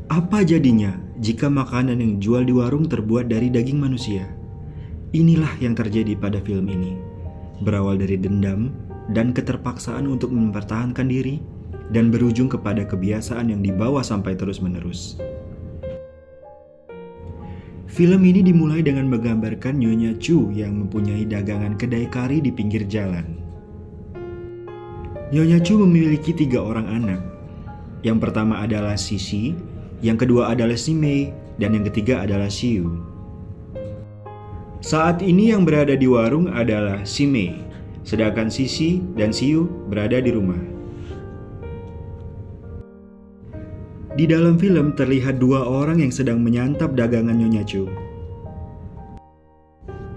Apa jadinya jika makanan yang dijual di warung terbuat dari daging manusia? Inilah yang terjadi pada film ini. Berawal dari dendam dan keterpaksaan untuk mempertahankan diri dan berujung kepada kebiasaan yang dibawa sampai terus-menerus. Film ini dimulai dengan menggambarkan Nyonya Chu yang mempunyai dagangan kedai kari di pinggir jalan. Nyonya Chu memiliki 3 orang anak. Yang pertama adalah Sisi, yang kedua adalah Si Mei, dan yang ketiga adalah Xiu. Saat ini yang berada di warung adalah Si Mei, sedangkan Sisi dan Xiu berada di rumah. Di dalam film terlihat 2 orang yang sedang menyantap dagangan Nyonya Chu.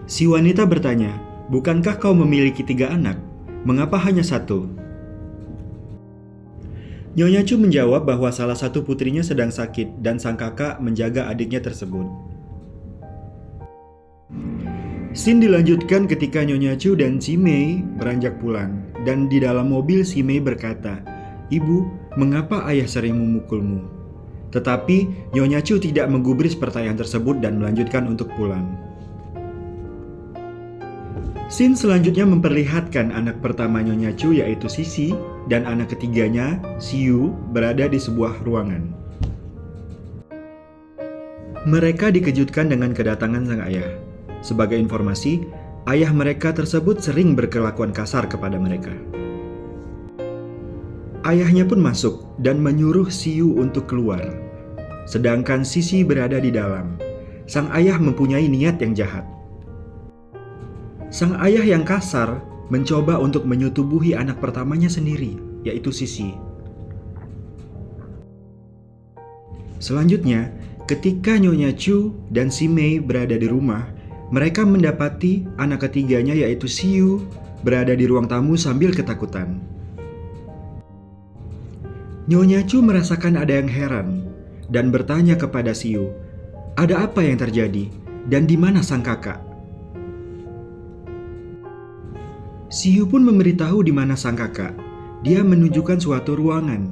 Si wanita bertanya, "Bukankah kau memiliki 3 anak? Mengapa hanya 1?" Nyonya Chu menjawab bahwa salah satu putrinya sedang sakit dan sang kakak menjaga adiknya tersebut. Scene dilanjutkan ketika Nyonya Chu dan Si Mei beranjak pulang, dan di dalam mobil Si Mei berkata, "Ibu, mengapa ayah sering memukulmu?" Tetapi Nyonya Chu tidak menggubris pertanyaan tersebut dan melanjutkan untuk pulang. Scene selanjutnya memperlihatkan anak pertama Nyonya Chu yaitu Sisi dan anak ketiganya, Xiu, berada di sebuah ruangan. Mereka dikejutkan dengan kedatangan sang ayah. Sebagai informasi, ayah mereka tersebut sering berkelakuan kasar kepada mereka. Ayahnya pun masuk dan menyuruh Xiu untuk keluar. Sedangkan Sisi berada di dalam. Sang ayah mempunyai niat yang jahat. Sang ayah yang kasar mencoba untuk menyetubuhi anak pertamanya sendiri, yaitu Sisi. Selanjutnya, ketika Nyonya Chu dan Si Mei berada di rumah, mereka mendapati anak ketiganya yaitu Xiu berada di ruang tamu sambil ketakutan. Nyonya Chu merasakan ada yang heran dan bertanya kepada Xiu, "Ada apa yang terjadi dan di mana sang kakak?" Xiu pun memberitahu di mana sang kakak. Dia menunjukkan suatu ruangan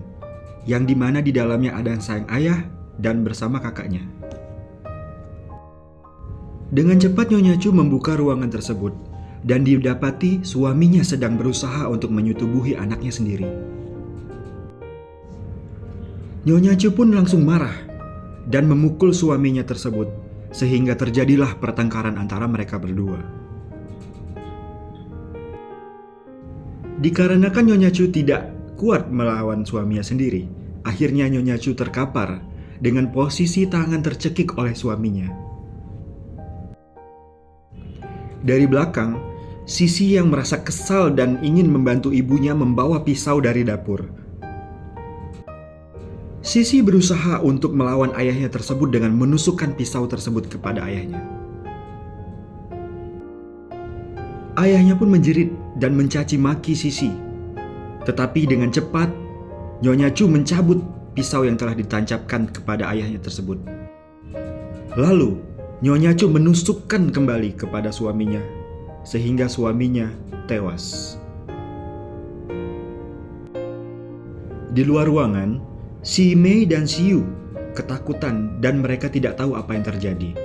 yang dimana di dalamnya ada sang ayah dan bersama kakaknya. Dengan cepat Nyonya Chu membuka ruangan tersebut dan didapati suaminya sedang berusaha untuk menyetubuhi anaknya sendiri. Nyonya Chu pun langsung marah dan memukul suaminya tersebut sehingga terjadilah pertengkaran antara mereka berdua. Dikarenakan Nyonya Chu tidak kuat melawan suaminya sendiri, akhirnya Nyonya Chu terkapar dengan posisi tangan tercekik oleh suaminya. Dari belakang, Sisi yang merasa kesal dan ingin membantu ibunya membawa pisau dari dapur. Sisi berusaha untuk melawan ayahnya tersebut dengan menusukkan pisau tersebut kepada ayahnya. Ayahnya pun menjerit dan mencaci maki Sisi. Tetapi dengan cepat, Nyonya Chu mencabut pisau yang telah ditancapkan kepada ayahnya tersebut. Lalu, Nyonya Chu menusukkan kembali kepada suaminya, sehingga suaminya tewas. Di luar ruangan, Si Mei dan Xiu ketakutan dan mereka tidak tahu apa yang terjadi.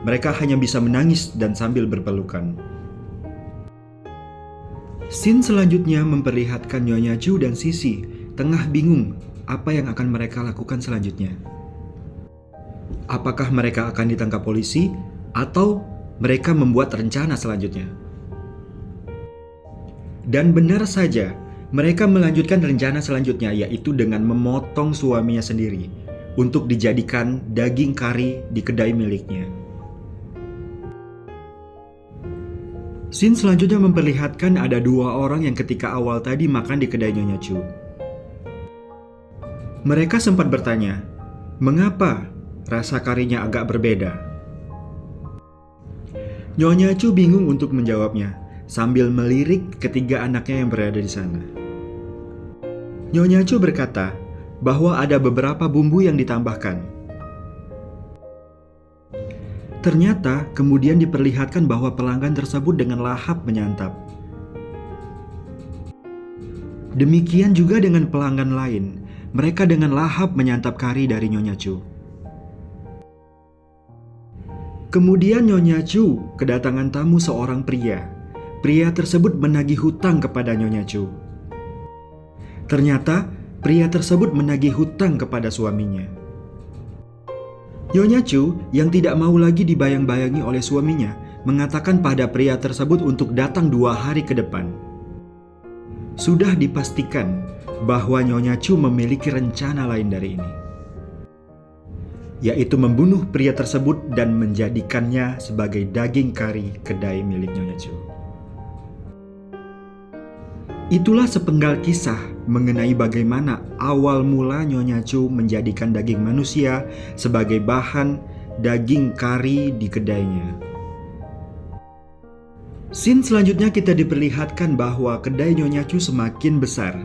Mereka hanya bisa menangis dan sambil berpelukan. Scene selanjutnya memperlihatkan Nyonya Chu dan Sisi tengah bingung apa yang akan mereka lakukan selanjutnya. Apakah mereka akan ditangkap polisi atau mereka membuat rencana selanjutnya? Dan benar saja, mereka melanjutkan rencana selanjutnya, yaitu dengan memotong suaminya sendiri untuk dijadikan daging kari di kedai miliknya. Scene selanjutnya memperlihatkan ada 2 orang yang ketika awal tadi makan di kedai Nyonya Chu. Mereka sempat bertanya, mengapa rasa karinya agak berbeda? Nyonya Chu bingung untuk menjawabnya sambil melirik ketiga anaknya yang berada di sana. Nyonya Chu berkata bahwa ada beberapa bumbu yang ditambahkan. Ternyata kemudian diperlihatkan bahwa pelanggan tersebut dengan lahap menyantap. Demikian juga dengan pelanggan lain. mereka dengan lahap menyantap kari dari Nyonya Chu. Kemudian Nyonya Chu kedatangan tamu seorang pria. Pria tersebut menagih hutang kepada Nyonya Chu. Ternyata pria tersebut menagih hutang kepada suaminya. Nyonya Chu yang tidak mau lagi dibayang-bayangi oleh suaminya mengatakan pada pria tersebut untuk datang 2 hari ke depan. Sudah dipastikan bahwa Nyonya Chu memiliki rencana lain dari ini, yaitu membunuh pria tersebut dan menjadikannya sebagai daging kari kedai milik Nyonya Chu. Itulah sepenggal kisah mengenai bagaimana awal mula Nyonya Chu menjadikan daging manusia sebagai bahan daging kari di kedainya. Scene selanjutnya kita diperlihatkan bahwa kedai Nyonya Chu semakin besar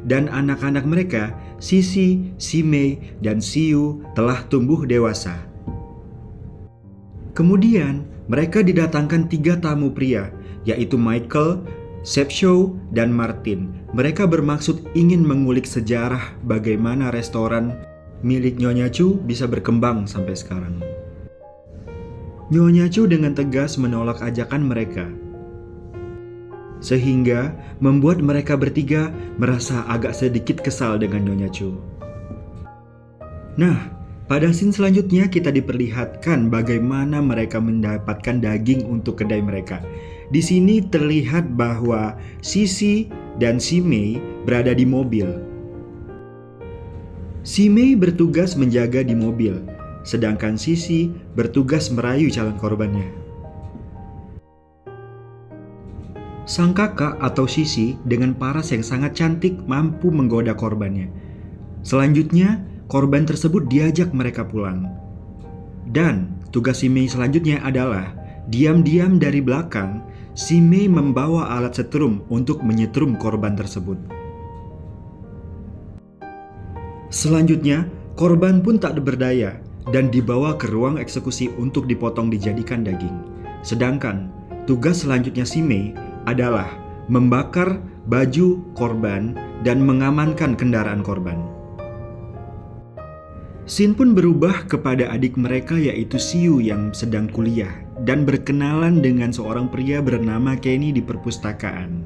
dan anak-anak mereka, Sisi, Simei, dan Siu telah tumbuh dewasa. Kemudian mereka didatangkan 3 tamu pria, yaitu Michael, Sepshow, dan Martin. Mereka bermaksud ingin mengulik sejarah bagaimana restoran milik Nyonya Chu bisa berkembang sampai sekarang. Nyonya Chu dengan tegas menolak ajakan mereka, sehingga membuat mereka bertiga merasa agak sedikit kesal dengan Nyonya Chu. Nah, pada scene selanjutnya kita diperlihatkan bagaimana mereka mendapatkan daging untuk kedai mereka. Di sini terlihat bahwa Sisi dan Simei berada di mobil. Simei bertugas menjaga di mobil, sedangkan Sisi bertugas merayu calon korbannya. Sang kakak atau Sisi dengan paras yang sangat cantik mampu menggoda korbannya. Selanjutnya, korban tersebut diajak mereka pulang. Dan tugas Simei selanjutnya adalah diam-diam dari belakang, Simei membawa alat setrum untuk menyetrum korban tersebut. Selanjutnya, korban pun tak berdaya dan dibawa ke ruang eksekusi untuk dipotong dijadikan daging. Sedangkan tugas selanjutnya Simei adalah membakar baju korban dan mengamankan kendaraan korban. Scene pun berubah kepada adik mereka yaitu Siu yang sedang kuliah dan berkenalan dengan seorang pria bernama Kenny di perpustakaan.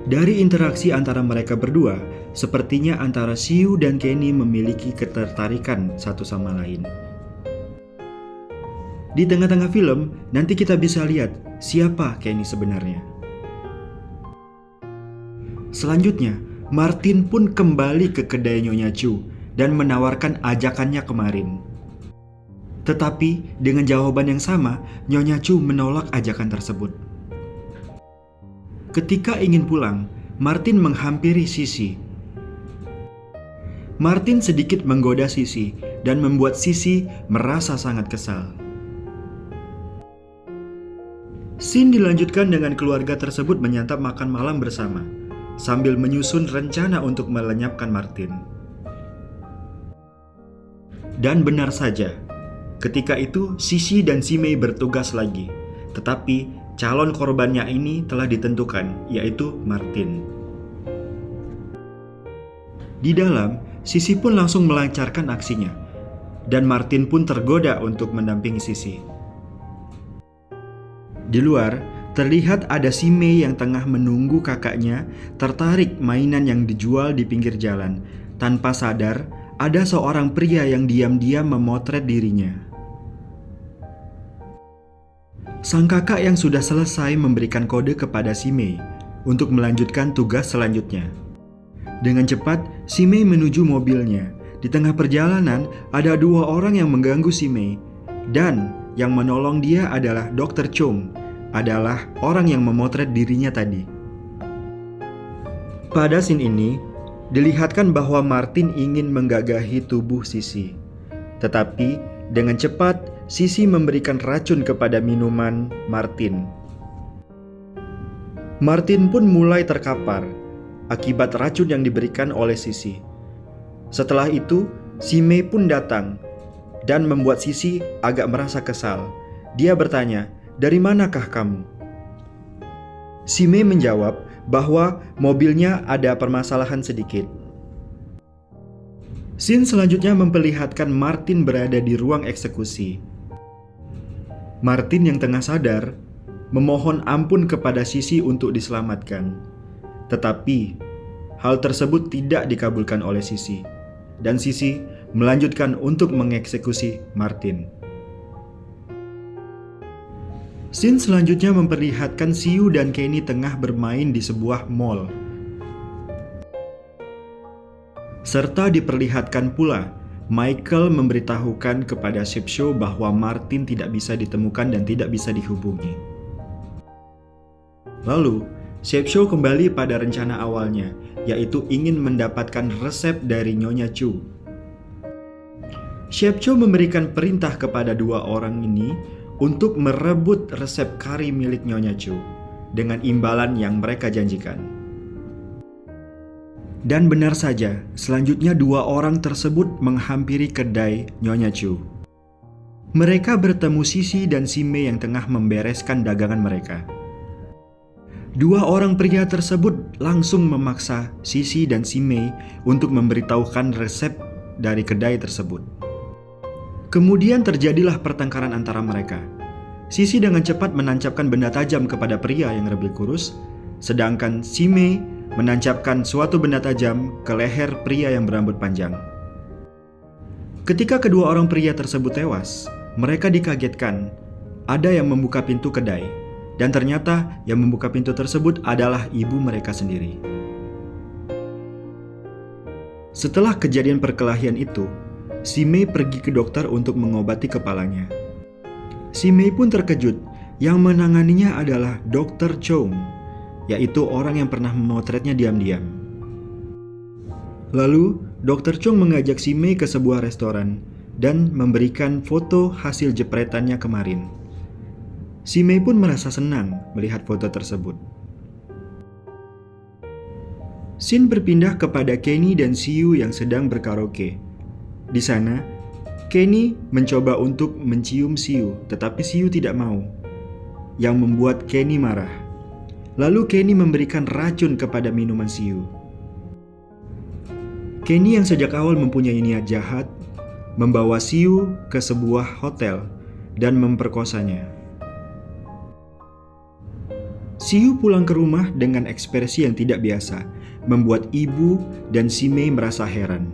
Dari interaksi antara mereka berdua, sepertinya antara Siu dan Kenny memiliki ketertarikan satu sama lain. Di tengah-tengah film, nanti kita bisa lihat siapa Kenny sebenarnya. Selanjutnya, Martin pun kembali ke kedai Nyonya Chu dan menawarkan ajakannya kemarin. Tetapi dengan jawaban yang sama, Nyonya Chu menolak ajakan tersebut. Ketika ingin pulang, Martin menghampiri Sisi. Martin sedikit menggoda Sisi dan membuat Sisi merasa sangat kesal. Scene dilanjutkan dengan keluarga tersebut menyantap makan malam bersama, sambil menyusun rencana untuk melenyapkan Martin. Dan benar saja, ketika itu Sisi dan Simei bertugas lagi, tetapi calon korbannya ini telah ditentukan, yaitu Martin. Di dalam, Sisi pun langsung melancarkan aksinya, dan Martin pun tergoda untuk mendampingi Sisi. Di luar, terlihat ada Simei yang tengah menunggu kakaknya tertarik mainan yang dijual di pinggir jalan. Tanpa sadar, ada seorang pria yang diam-diam memotret dirinya. Sang kakak yang sudah selesai memberikan kode kepada Simei untuk melanjutkan tugas selanjutnya. Dengan cepat, Simei menuju mobilnya. Di tengah perjalanan, ada 2 orang yang mengganggu Simei. Dan yang menolong dia adalah Dr. Chung, adalah orang yang memotret dirinya tadi. Pada scene ini, dilihatkan bahwa Martin ingin menggagahi tubuh Sisi. Tetapi dengan cepat, Sisi memberikan racun kepada minuman Martin. Martin pun mulai terkapar akibat racun yang diberikan oleh Sisi. Setelah itu, Simei pun datang dan membuat Sisi agak merasa kesal. Dia bertanya, "Dari manakah kamu?" Simei menjawab bahwa mobilnya ada permasalahan sedikit. Scene selanjutnya memperlihatkan Martin berada di ruang eksekusi. Martin yang tengah sadar memohon ampun kepada Sisi untuk diselamatkan. Tetapi hal tersebut tidak dikabulkan oleh Sisi, dan Sisi melanjutkan untuk mengeksekusi Martin. Scene selanjutnya memperlihatkan Siu dan Kenny tengah bermain di sebuah mall. Serta diperlihatkan pula Michael memberitahukan kepada Shepshow bahwa Martin tidak bisa ditemukan dan tidak bisa dihubungi. Lalu, Shepshow kembali pada rencana awalnya, yaitu ingin mendapatkan resep dari Nyonya Chu. Shepshow memberikan perintah kepada dua orang ini untuk merebut resep kari milik Nyonya Chu dengan imbalan yang mereka janjikan. Dan benar saja, selanjutnya dua orang tersebut menghampiri kedai Nyonya Chu. Mereka bertemu Sisi dan Si Mei yang tengah membereskan dagangan mereka. Dua orang pria tersebut langsung memaksa Sisi dan Si Mei untuk memberitahukan resep dari kedai tersebut. Kemudian terjadilah pertengkaran antara mereka. Sisi dengan cepat menancapkan benda tajam kepada pria yang lebih kurus, sedangkan Si Mei menancapkan suatu benda tajam ke leher pria yang berambut panjang. Ketika kedua orang pria tersebut tewas, mereka dikagetkan ada yang membuka pintu kedai, dan ternyata yang membuka pintu tersebut adalah ibu mereka sendiri. Setelah kejadian perkelahian itu, Si Mei pergi ke dokter untuk mengobati kepalanya. Si Mei pun terkejut, yang menanganinya adalah Dr. Chong, yaitu orang yang pernah memotretnya diam-diam. Lalu, Dr. Chong mengajak Si Mei ke sebuah restoran dan memberikan foto hasil jepretannya kemarin. Si Mei pun merasa senang melihat foto tersebut. Scene berpindah kepada Kenny dan Siu yang sedang berkaraoke. Di sana, Kenny mencoba untuk mencium Siu, tetapi Siu tidak mau, yang membuat Kenny marah. Lalu Kenny memberikan racun kepada minuman Siu. Kenny yang sejak awal mempunyai niat jahat, membawa Siu ke sebuah hotel dan memperkosanya. Siu pulang ke rumah dengan ekspresi yang tidak biasa, membuat ibu dan Si Mei merasa heran.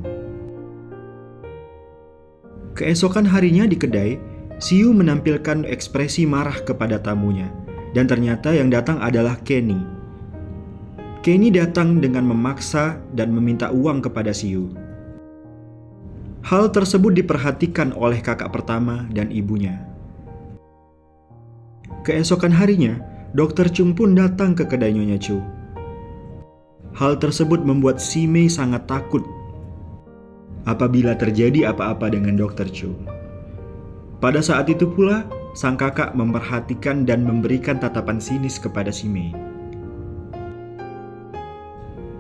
Keesokan harinya di kedai, Siu menampilkan ekspresi marah kepada tamunya, dan ternyata yang datang adalah Kenny. Kenny datang dengan memaksa dan meminta uang kepada Siu. Hal tersebut diperhatikan oleh kakak pertama dan ibunya. Keesokan harinya, Dr. Chung pun datang ke kedai Nyonya Chu. Hal tersebut membuat Si Mei sangat takut apabila terjadi apa-apa dengan Dr. Chu. Pada saat itu pula, sang kakak memperhatikan dan memberikan tatapan sinis kepada Si Mei.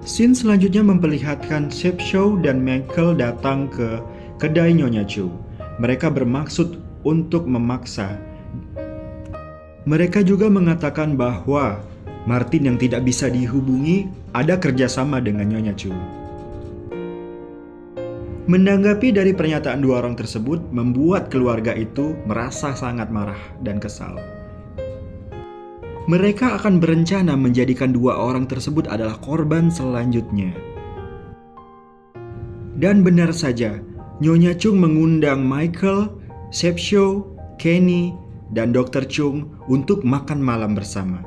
Scene selanjutnya memperlihatkan Shepshow dan Michael datang ke kedai Nyonya Chu. Mereka bermaksud untuk memaksa. Mereka juga mengatakan bahwa Martin yang tidak bisa dihubungi ada kerjasama dengan Nyonya Chu. Menanggapi dari pernyataan dua orang tersebut membuat keluarga itu merasa sangat marah dan kesal. Mereka akan berencana menjadikan dua orang tersebut adalah korban selanjutnya. Dan benar saja, Nyonya Chung mengundang Michael, Shepshow, Kenny, dan Dr. Chung untuk makan malam bersama.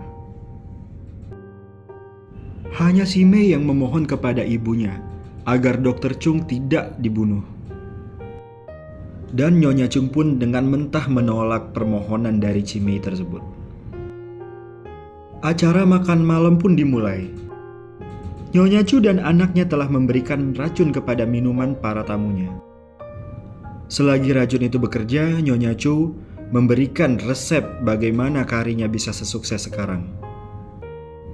Hanya Si Mei yang memohon kepada ibunya agar Dr. Chung tidak dibunuh. Dan Nyonya Chung pun dengan mentah menolak permohonan dari Si Mei tersebut. Acara makan malam pun dimulai. Nyonya Chu dan anaknya telah memberikan racun kepada minuman para tamunya. Selagi racun itu bekerja, Nyonya Chu memberikan resep bagaimana karinya bisa sesukses sekarang.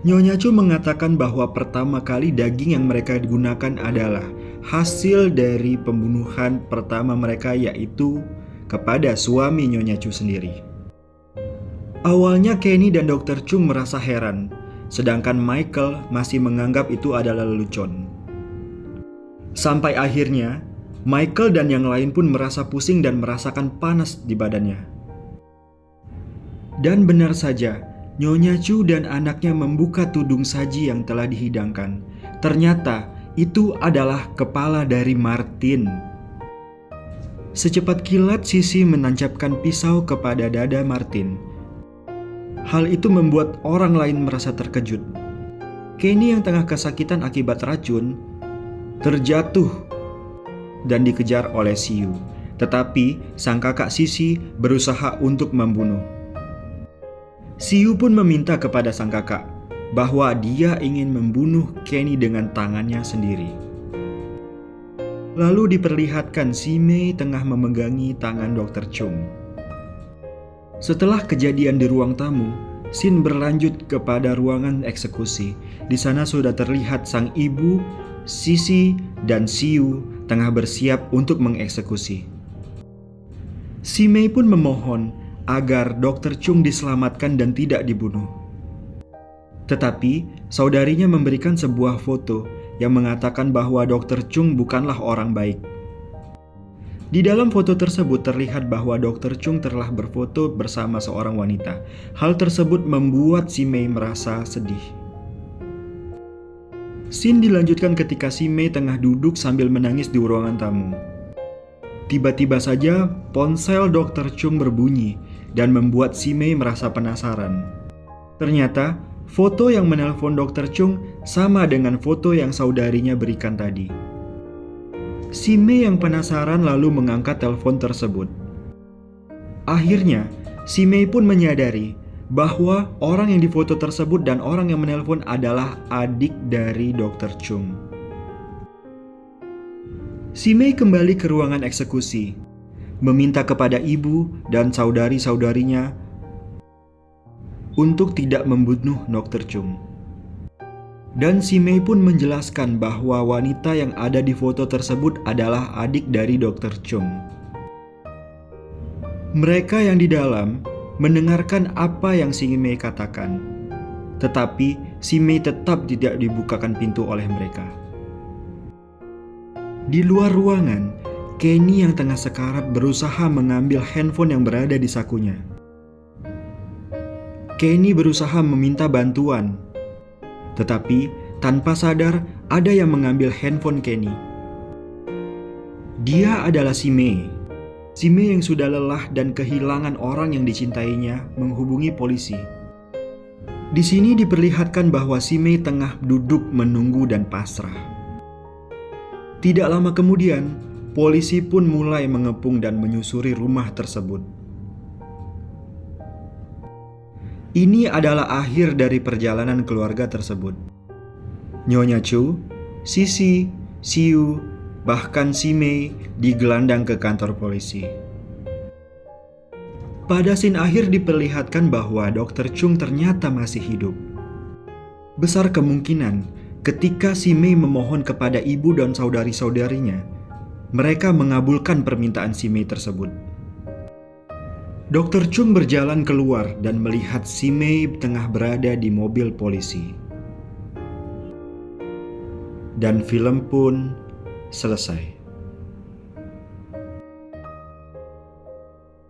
Nyonya Chu mengatakan bahwa pertama kali daging yang mereka gunakan adalah hasil dari pembunuhan pertama mereka, yaitu kepada suami Nyonya Chu sendiri. Awalnya Kenny dan Dr. Chung merasa heran sedangkan Michael masih menganggap itu adalah lelucon. Sampai akhirnya, Michael dan yang lain pun merasa pusing dan merasakan panas di badannya. Dan benar saja, Nyonya Chu dan anaknya membuka tudung saji yang telah dihidangkan. Ternyata itu adalah kepala dari Martin. Secepat kilat Sisi menancapkan pisau kepada dada Martin. Hal itu membuat orang lain merasa terkejut. Kenny yang tengah kesakitan akibat racun terjatuh dan dikejar oleh Siu. Tetapi sang kakak Sisi berusaha untuk membunuh. Siu pun meminta kepada sang kakak bahwa dia ingin membunuh Kenny dengan tangannya sendiri. Lalu diperlihatkan Si Mei tengah memegangi tangan Dr. Chung. Setelah kejadian di ruang tamu, scene berlanjut kepada ruangan eksekusi. Di sana sudah terlihat sang ibu, Sisi, dan Siu tengah bersiap untuk mengeksekusi. Si Mei pun memohon agar Dr. Chung diselamatkan dan tidak dibunuh. Tetapi saudarinya memberikan sebuah foto yang mengatakan bahwa Dr. Chung bukanlah orang baik. Di dalam foto tersebut terlihat bahwa Dr. Chung telah berfoto bersama seorang wanita. Hal tersebut membuat Si Mei merasa sedih. Scene dilanjutkan ketika Si Mei tengah duduk sambil menangis di ruangan tamu. Tiba-tiba saja ponsel Dr. Chung berbunyi dan membuat Si Mei merasa penasaran. Ternyata foto yang menelpon Dr. Chung sama dengan foto yang saudarinya berikan tadi. Si Mei yang penasaran lalu mengangkat telepon tersebut. Akhirnya, Si Mei pun menyadari bahwa orang yang difoto tersebut dan orang yang menelpon adalah adik dari Dr. Chung. Si Mei kembali ke ruangan eksekusi, meminta kepada ibu dan saudari-saudarinya untuk tidak membunuh Dr. Chung. Dan Si Mei pun menjelaskan bahwa wanita yang ada di foto tersebut adalah adik dari Dr. Chung. Mereka yang di dalam mendengarkan apa yang Si Mei katakan, tetapi Si Mei tetap tidak dibukakan pintu oleh mereka. Di luar ruangan, Kenny yang tengah sekarat berusaha mengambil handphone yang berada di sakunya. Kenny berusaha meminta bantuan, tetapi tanpa sadar ada yang mengambil handphone Kenny. Dia adalah Si Mei. Si Mei yang sudah lelah dan kehilangan orang yang dicintainya menghubungi polisi. Di sini diperlihatkan bahwa Si Mei tengah duduk menunggu dan pasrah. Tidak lama kemudian, polisi pun mulai mengepung dan menyusuri rumah tersebut. Ini adalah akhir dari perjalanan keluarga tersebut. Nyonya Chu, Sisi, Siu, bahkan Si Mei digelandang ke kantor polisi. Pada scene akhir diperlihatkan bahwa Dr. Chung ternyata masih hidup. Besar kemungkinan ketika Si Mei memohon kepada ibu dan saudari-saudarinya, mereka mengabulkan permintaan Si Mei tersebut. Dr. Chung berjalan keluar dan melihat Si Mei tengah berada di mobil polisi. Dan film pun selesai.